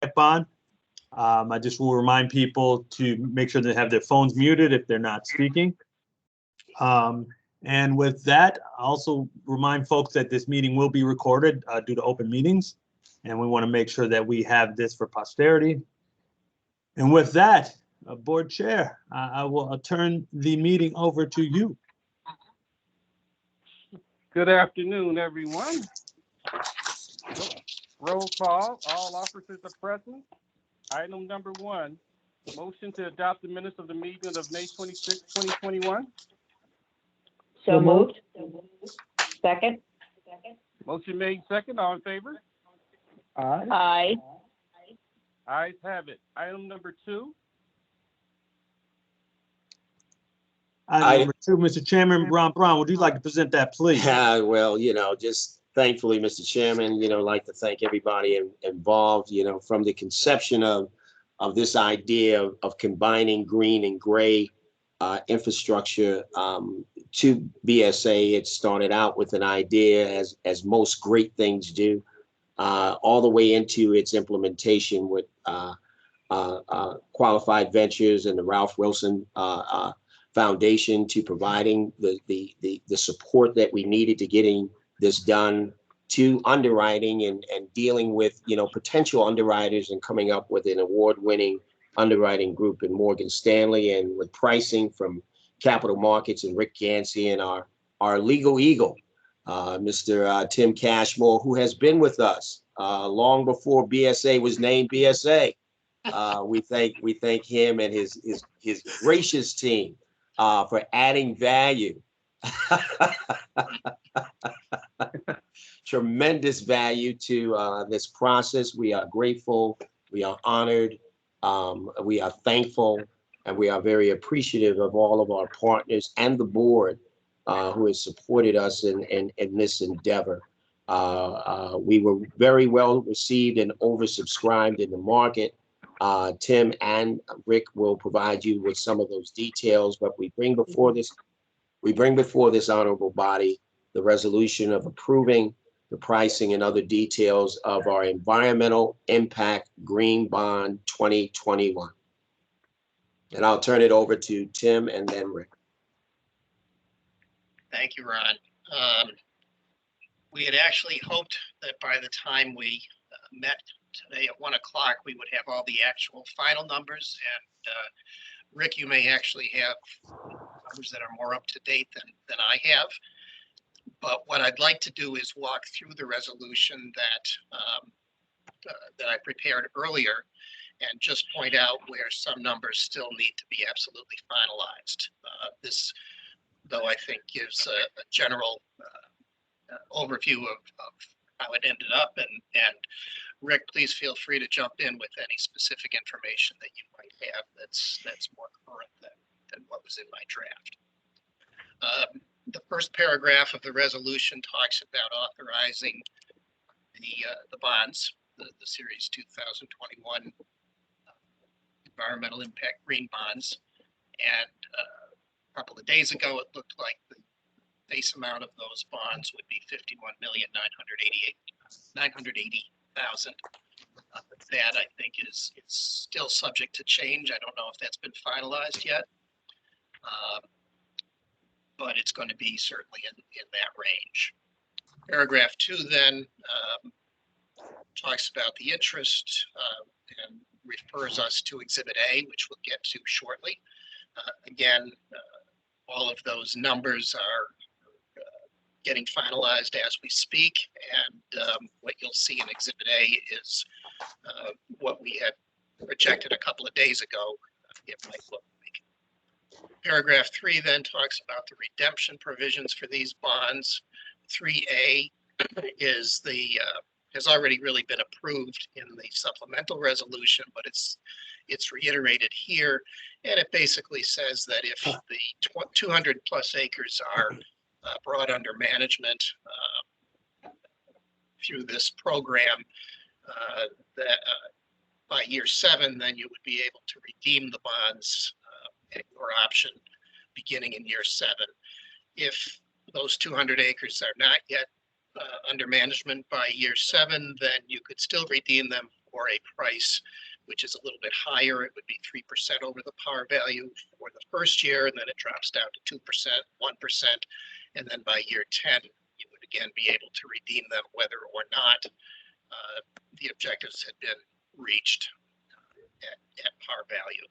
bond. I just will remind people to make sure they have their phones muted if they're not speaking. And with that, I also remind folks that this meeting will be recorded due to open meetings, and we want to make sure that we have this for posterity. And with that, Board Chair, I will turn the meeting over to you. Good afternoon, everyone. Roll call, all officers are present. Item number 1, motion to adopt the minutes of the meeting of May 26, 2021. So moved. Second. Motion made second, all in favor? Aye. Ayes have it. Item number 2. Item number 2, Mr. Chairman, Ron Brown, would you like to present that, please? Well, just thankfully, Mr. Chairman, I'd like to thank everybody involved, from the conception of this idea of combining green and gray infrastructure to BSA. It started out with an idea, as most great things do, all the way into its implementation with Qualified Ventures and the Ralph Wilson Foundation, to providing the support that we needed to getting this done, to underwriting and dealing with potential underwriters and coming up with an award-winning underwriting group in Morgan Stanley, and with pricing from Capital Markets and Rick Gansey, and our legal eagle, Mr. Tim Cashmore, who has been with us long before BSA was named BSA. We thank him and his gracious team for adding value. Tremendous value to this process. We are grateful, we are honored, we are thankful, and we are very appreciative of all of our partners and the board who has supported us in this endeavor. We were very well received and oversubscribed in the market. Tim and Rick will provide you with some of those details, but we bring before this honorable body the resolution of approving the pricing and other details of our Environmental Impact Green Bond 2021. And I'll turn it over to Tim and then Rick. Thank you, Ron. We had actually hoped that by the time we met today at 1 o'clock, we would have all the actual final numbers. And Rick, you may actually have numbers that are more up to date than I have. But what I'd like to do is walk through the resolution that I prepared earlier, and just point out where some numbers still need to be absolutely finalized. This, though, I think gives a general overview of how it ended up. And Rick, please feel free to jump in with any specific information that you might have that's more current than what was in my draft. The first paragraph of the resolution talks about authorizing the bonds, the Series 2021 Environmental Impact Green Bonds. And a couple of days ago, it looked like the face amount of those bonds would be $51,980,000. That, I think, is still subject to change. I don't know if that's been finalized yet. But it's going to be certainly in that range. Paragraph 2 then talks about the interest and refers us to Exhibit A, which we'll get to shortly. Again, all of those numbers are getting finalized as we speak, and what you'll see in Exhibit A is what we had projected a couple of days ago it might look like. Paragraph 3 then talks about the redemption provisions for these bonds. 3A is has already really been approved in the supplemental resolution, but it's reiterated here, and it basically says that if the 200 plus acres are brought under management through this program, that by year 7, then you would be able to redeem the bonds at your option beginning in year 7. If those 200 acres are not yet under management by year 7, then you could still redeem them or a price which is a little bit higher. It would be 3% over the par value for the first year, and then it drops down to 2%, 1%, and then by year 10, you would again be able to redeem them whether or not the objectives had been reached at par value.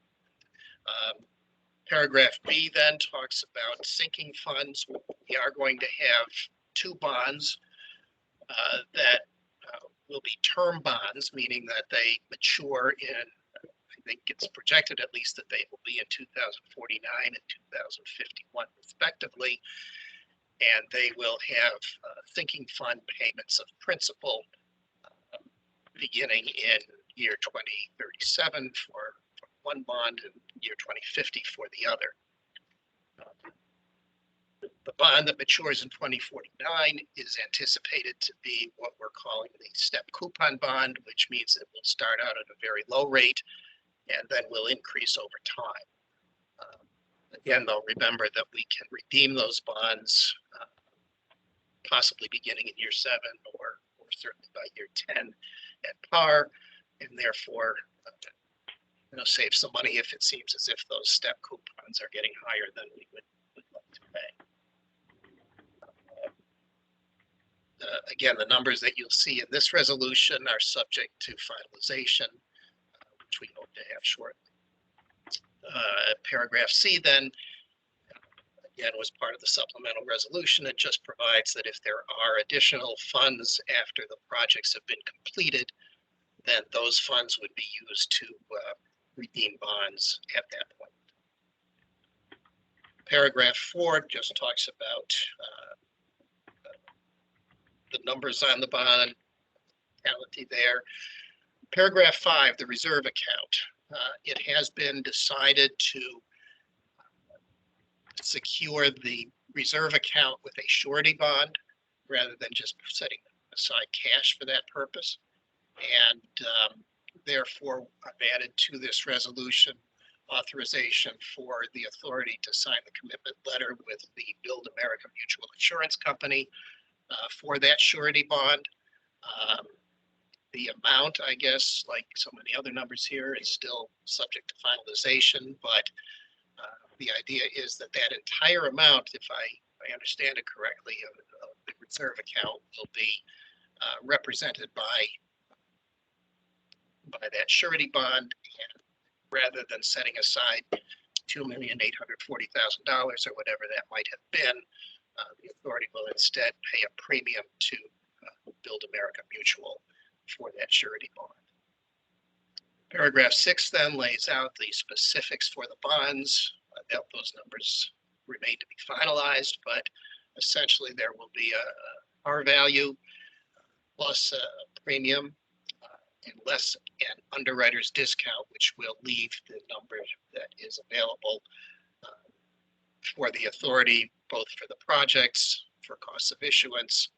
Paragraph B then talks about sinking funds. We are going to have two bonds that will be term bonds, meaning that they mature in, I think it's projected at least that they will be in 2049 and 2051 respectively. And they will have sinking fund payments of principal beginning in year 2037 for one bond and year 2050 for the other. The bond that matures in 2049 is anticipated to be what we're calling the step coupon bond, which means it will start out at a very low rate and then will increase over time. Again, though, remember that we can redeem those bonds possibly beginning in year 7 or certainly by year 10 at par, and therefore save some money if it seems as if those step coupons are getting higher than we would like to pay. Again, the numbers that you'll see in this resolution are subject to finalization, which we hope to have shortly. Paragraph C then, again, was part of the supplemental resolution. It just provides that if there are additional funds after the projects have been completed, then those funds would be used to redeem bonds at that point. Paragraph 4 just talks about the numbers on the bond, totality there. Paragraph 5, the reserve account. It has been decided to secure the reserve account with a surety bond rather than just setting aside cash for that purpose. And therefore, I've added to this resolution authorization for the authority to sign the commitment letter with the Build America Mutual Insurance Company for that surety bond. The amount, I guess, like so many other numbers here, is still subject to finalization, but the idea is that that entire amount, if I understand it correctly, of the reserve account will be represented by that surety bond, and rather than setting aside $2,840,000 or whatever that might have been, the authority will instead pay a premium to Build America Mutual for that surety bond. Paragraph 6 then lays out the specifics for the bonds. Those numbers remain to be finalized, but essentially there will be a par value plus a premium and less an underwriter's discount, which will leave the number that is available for the authority, both for the projects, for costs of issuance,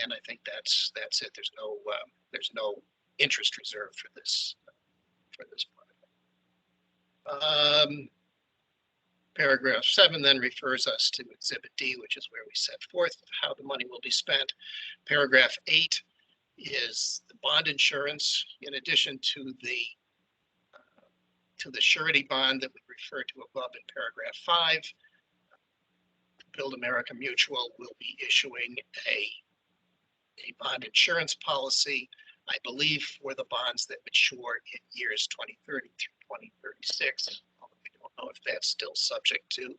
and I think that's it. There's no interest reserve for this project. Paragraph 7 then refers us to Exhibit D, which is where we set forth how the money will be spent. Paragraph 8 is the bond insurance, in addition to the surety bond that we refer to above in paragraph 5. Build America Mutual will be issuing a bond insurance policy, I believe, for the bonds that mature in years 2030 through 2036. We don't know if that's still subject to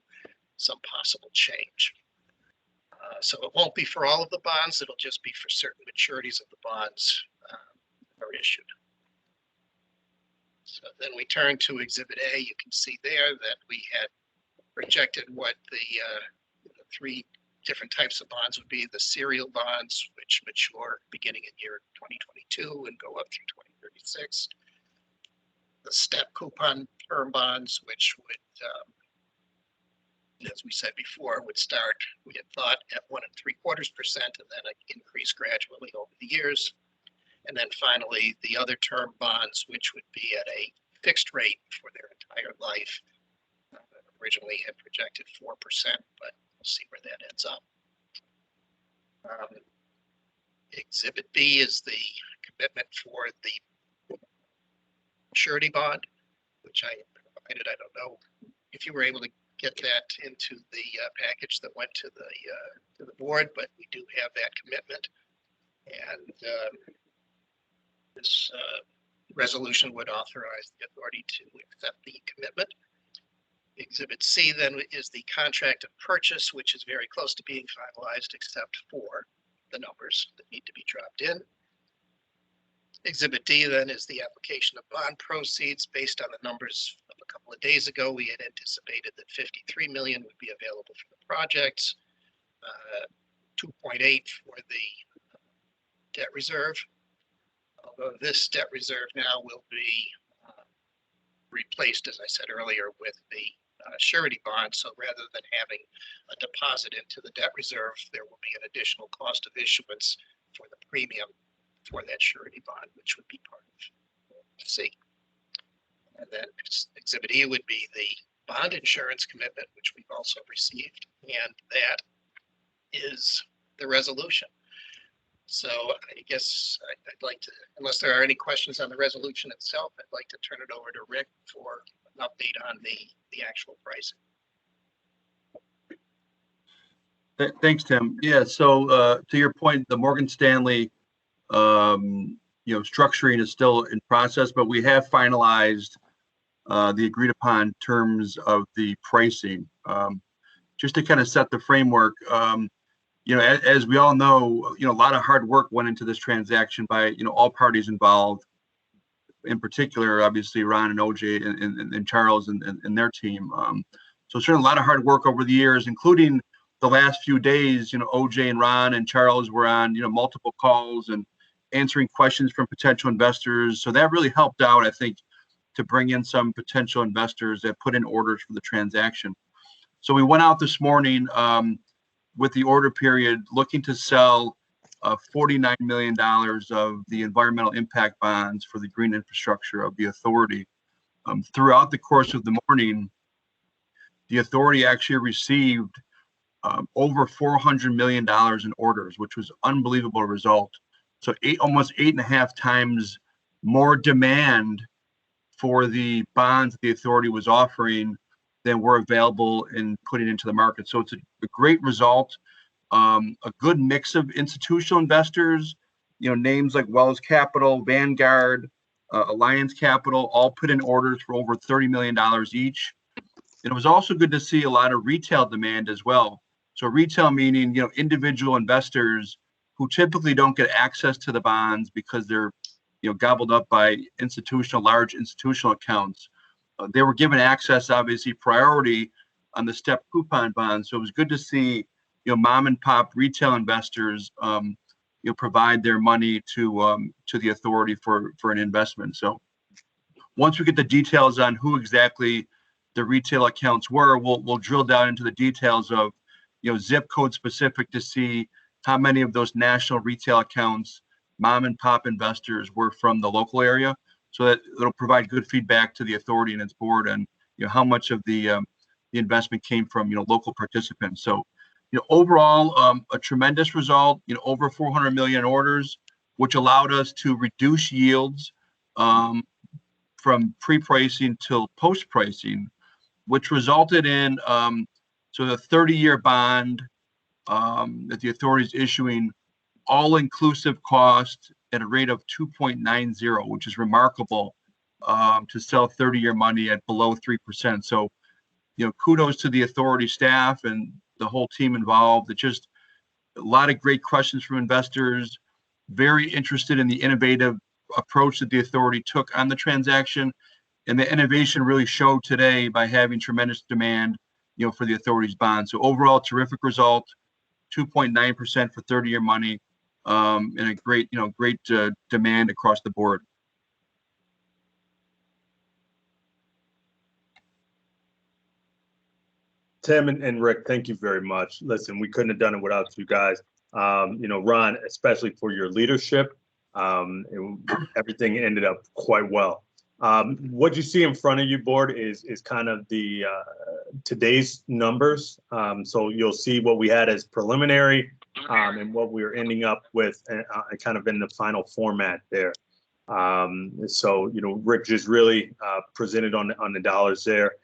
some possible change. So it won't be for all of the bonds. It'll just be for certain maturities of the bonds that are issued. So then we turn to Exhibit A. You can see there that we had projected what the 3 different types of bonds would be: the serial bonds, which mature beginning in year 2022 and go up through 2036. The step coupon term bonds, which would, as we said before, would start, we had thought, at 1 3/4% and then increase gradually over the years. And then finally, the other term bonds, which would be at a fixed rate for their entire life. Originally had projected 4%, but we'll see where that ends up. Exhibit B is the commitment for the surety bond, which I provided. I don't know if you were able to get that into the package that went to the board, but we do have that commitment. And this resolution would authorize the authority to accept the commitment. Exhibit C then is the contract of purchase, which is very close to being finalized, except for the numbers that need to be dropped in. Exhibit D then is the application of bond proceeds. Based on the numbers of a couple of days ago, we had anticipated that 53 million would be available for the projects, 2.8 for the debt reserve. Although this debt reserve now will be replaced, as I said earlier, with the surety bond. So rather than having a deposit into the debt reserve, there will be an additional cost of issuance for the premium for that surety bond, which would be part of C. And then Exhibit E would be the bond insurance commitment, which we've also received, and that is the resolution. So I guess I'd like to, unless there are any questions on the resolution itself, I'd like to turn it over to Rick for an update on the actual pricing. Thanks, Tim. Yeah, so to your point, the Morgan Stanley structuring is still in process, but we have finalized the agreed upon terms of the pricing. Just to kind of set the framework, as we all know, a lot of hard work went into this transaction by, all parties involved, in particular, obviously, Ron and OJ and Charles and their team. So certainly a lot of hard work over the years, including the last few days. OJ and Ron and Charles were on, multiple calls and answering questions from potential investors. So that really helped out, I think, to bring in some potential investors that put in orders for the transaction. So we went out this morning with the order period looking to sell $49 million of the environmental impact bonds for the green infrastructure of the authority. Throughout the course of the morning, the authority actually received over $400 million in orders, which was an unbelievable result. So almost 8.5 times more demand for the bonds the authority was offering than were available in putting into the market. So it's a great result. A good mix of institutional investors, names like Wells Capital, Vanguard, Alliance Capital, all put in orders for over $30 million each. And it was also good to see a lot of retail demand as well. So retail meaning, individual investors who typically don't get access to the bonds because they're, gobbled up by large institutional accounts. They were given access, obviously, priority on the step coupon bonds. So it was good to see, mom and pop retail investors, provide their money to the authority for an investment. So once we get the details on who exactly the retail accounts were, we'll drill down into the details of, zip code specific to see how many of those national retail accounts mom and pop investors were from the local area. So that it'll provide good feedback to the authority and its board and how much of the investment came from local participants. So overall a tremendous result. Over 400 million orders, which allowed us to reduce yields from pre-pricing till post-pricing, which resulted in so the 30-year bond that the authority is issuing, all-inclusive cost at a rate of 2.90, which is remarkable to sell 30-year money at below 3%. So, kudos to the authority staff and the whole team involved. It's just a lot of great questions from investors, very interested in the innovative approach that the authority took on the transaction. And the innovation really showed today by having tremendous demand, for the authority's bond. So overall, terrific result, 2.9% for 30-year money. And a great demand across the board. Tim and Rick, thank you very much. Listen, we couldn't have done it without you guys. Ron, especially for your leadership, everything ended up quite well. What you see in front of you, board, is kind of the today's numbers. So you'll see what we had as preliminary and what we're ending up with kind of in the final format there. So, Rick just really presented on the dollars there,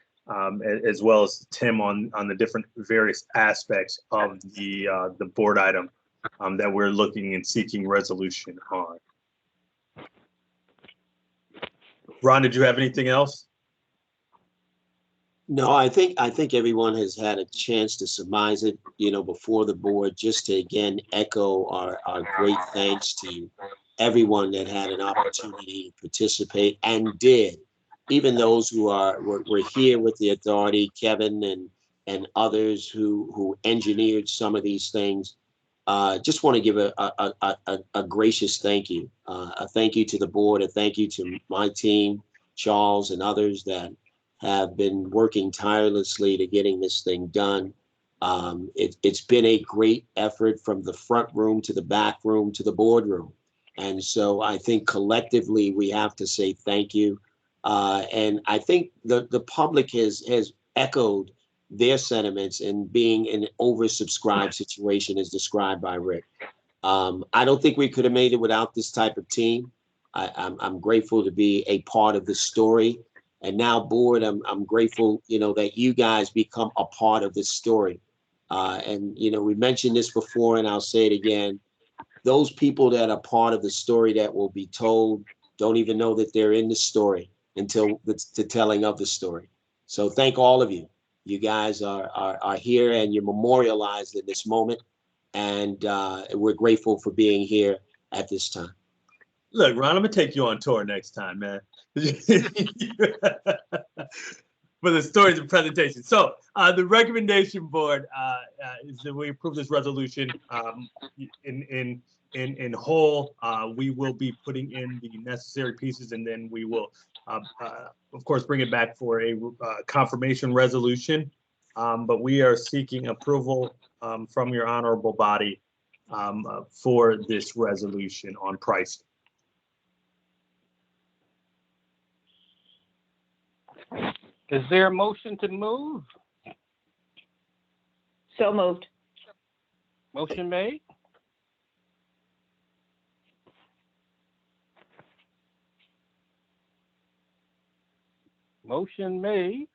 as well as Tim on the different various aspects of the board item that we're looking and seeking resolution on. Ron, did you have anything else? No, I think everyone has had a chance to surmise it, before the board, just to again echo our great thanks to everyone that had an opportunity to participate and did, even those who were here with the authority, Kevin and others who engineered some of these things. Just want to give a gracious thank you. A thank you to the board, a thank you to my team, Charles and others that have been working tirelessly to getting this thing done. It's been a great effort from the front room to the back room to the boardroom. And so I think collectively we have to say thank you. And I think the public has echoed their sentiments in being in an oversubscribed situation as described by Rick. I don't think we could have made it without this type of team. I'm grateful to be a part of the story. And now, board, I'm grateful, that you guys become a part of this story. And we mentioned this before, and I'll say it again. Those people that are part of the story that will be told don't even know that they're in the story until the telling of the story. So thank all of you. You guys are here and you're memorialized in this moment. And we're grateful for being here at this time. Look, Ron, I'm gonna take you on tour next time, man. For the stories and presentation. So the recommendation board is that we approve this resolution in whole. We will be putting in the necessary pieces, and then we will, of course, bring it back for a confirmation resolution. But we are seeking approval from your honorable body for this resolution on pricing. Is there a motion to move? So moved. Motion made. Motion made.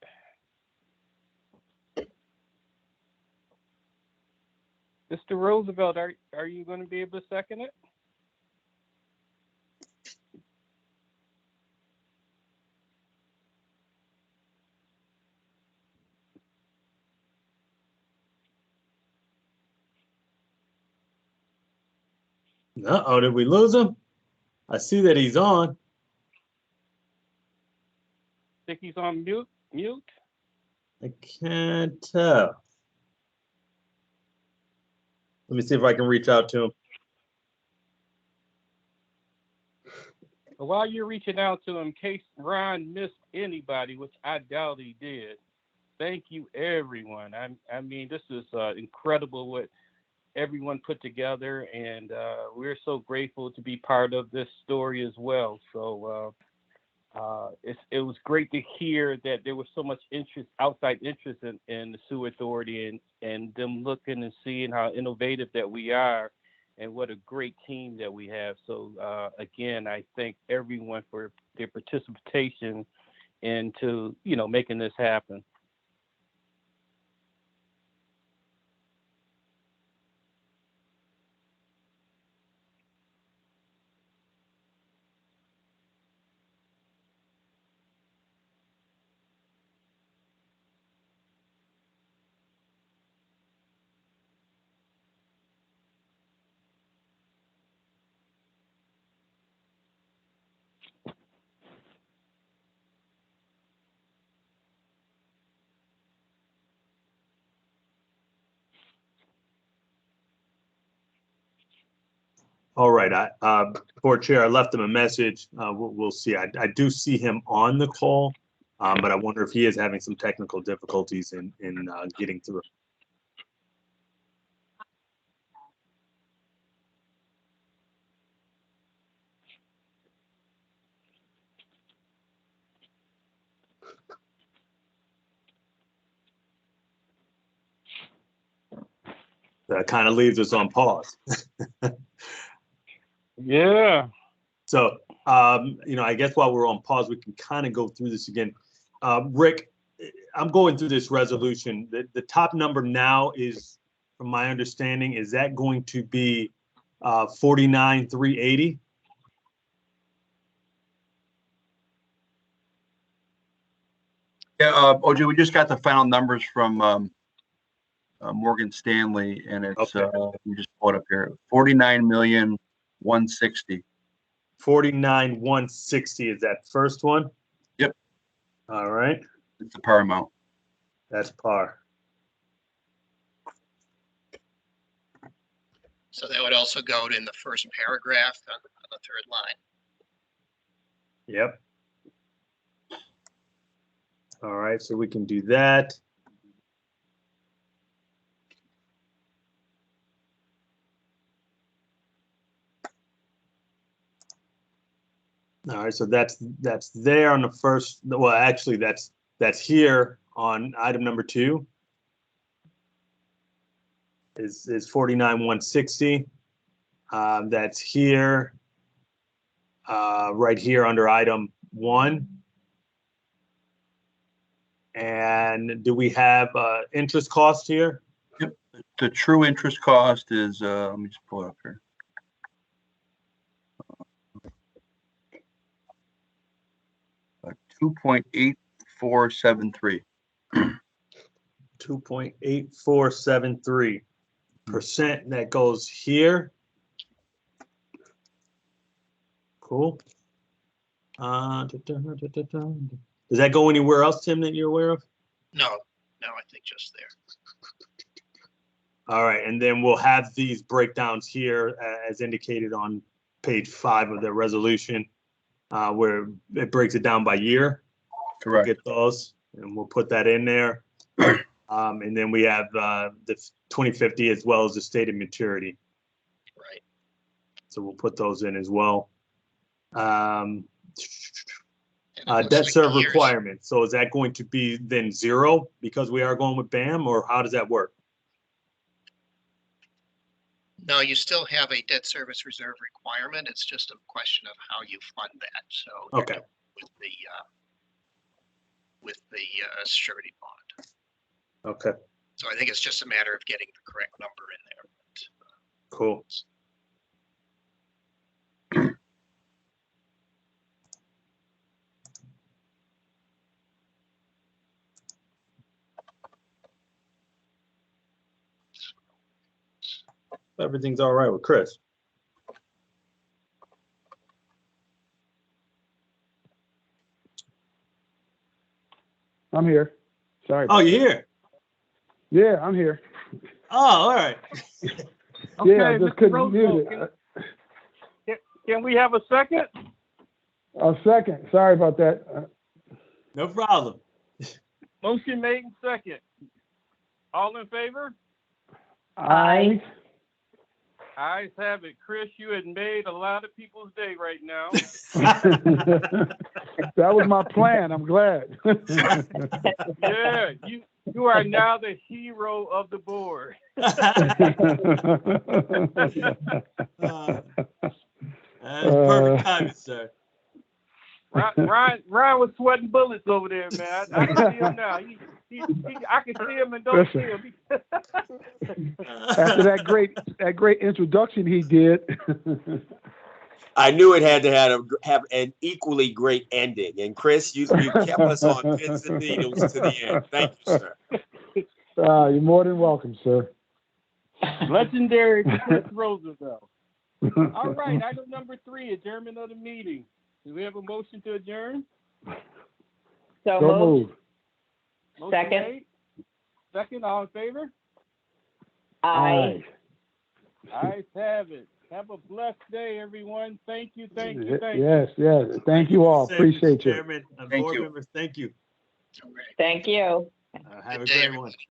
Mr. Roosevelt, are you going to be able to second it? Uh-oh, did we lose him? I see that he's on. Think he's on mute? I can't tell. Let me see if I can reach out to him. While you're reaching out to him, in case Ron missed anybody, which I doubt he did, thank you, everyone. I mean, this is incredible what everyone put together, and we're so grateful to be part of this story as well. So it was great to hear that there was so much interest, outside interest in the sewer authority, and them looking and seeing how innovative that we are and what a great team that we have. So again, I thank everyone for their participation into making this happen. All right, Board Chair, I left him a message. We'll see. I do see him on the call, but I wonder if he is having some technical difficulties in getting through. That kind of leaves us on pause. Yeah. So, I guess while we're on pause, we can kind of go through this again. Rick, I'm going through this resolution. The top number now is, from my understanding, is that going to be 49,380? Yeah, OJ, we just got the final numbers from Morgan Stanley, and it's Okay. we just pull it up here. 49,160,000. 49,160 is that first one? Yep. All right, It's the par amount. that's par. So that would also go in the first paragraph on the third line. Yep. All right, so we can do that. All right, so that's there on the first. Well, actually, that's here on item number 2. Is 49,160. That's here. Right here under item 1. And do we have interest cost here? The true interest cost is, let me just pull it up here. $2.8473. 2.8473%. That goes here. Cool. Does that go anywhere else, Tim, that you're aware of? No, I think just there. All right, and then we'll have these breakdowns here as indicated on page 5 of the resolution, where it breaks it down by year. We'll Correct. get those, and we'll put that in there. And then we have the 2050 as well as the stated maturity. Right. So we'll put those in as well. And it looks Debt like serve the years- requirement. So is that going to be then 0 because we are going with BAM, or how does that work? No, you still have a debt service reserve requirement. It's just a question of how you fund that. So you're Okay. doing with the surety bond. Okay, So I think it's just a matter of getting the correct number in there. cool. Everything's all right with Chris. I'm here. Sorry. Oh, you're here. Yeah, I'm here. Oh, all right. Yeah, I Okay, just Mr. couldn't Roosevelt, mute it. Can we have a second? A second. Sorry about that. No problem. Motion made and second. All in favor? Aye. Ayes have it. Chris, you had made a lot of people's day right now. That was my plan. I'm glad. Yeah, you are now the hero of the board. That's perfect timing, sir. Ryan was sweating bullets over there, man. I can see him now. I can see him and don't see him. After that great introduction he did. I knew it had to have an equally great ending. And Chris, you kept us on pins and needles to the end. Thank you, sir. You're more than welcome, sir. Legendary Chris Roosevelt. All right, item number 3, adjournment of the meeting. Do we have a motion to adjourn? So So moved. moved. Motion Second. made. Second, all in favor? Aye. Ayes have it. Have a blessed day, everyone. Thank you, thank you, thank you. Yes, yes. Thank you all. Same, Mr. Appreciate you. Chairman and Thank board you. members, thank you. All right. Thank you. Have a Good day, great one. everybody.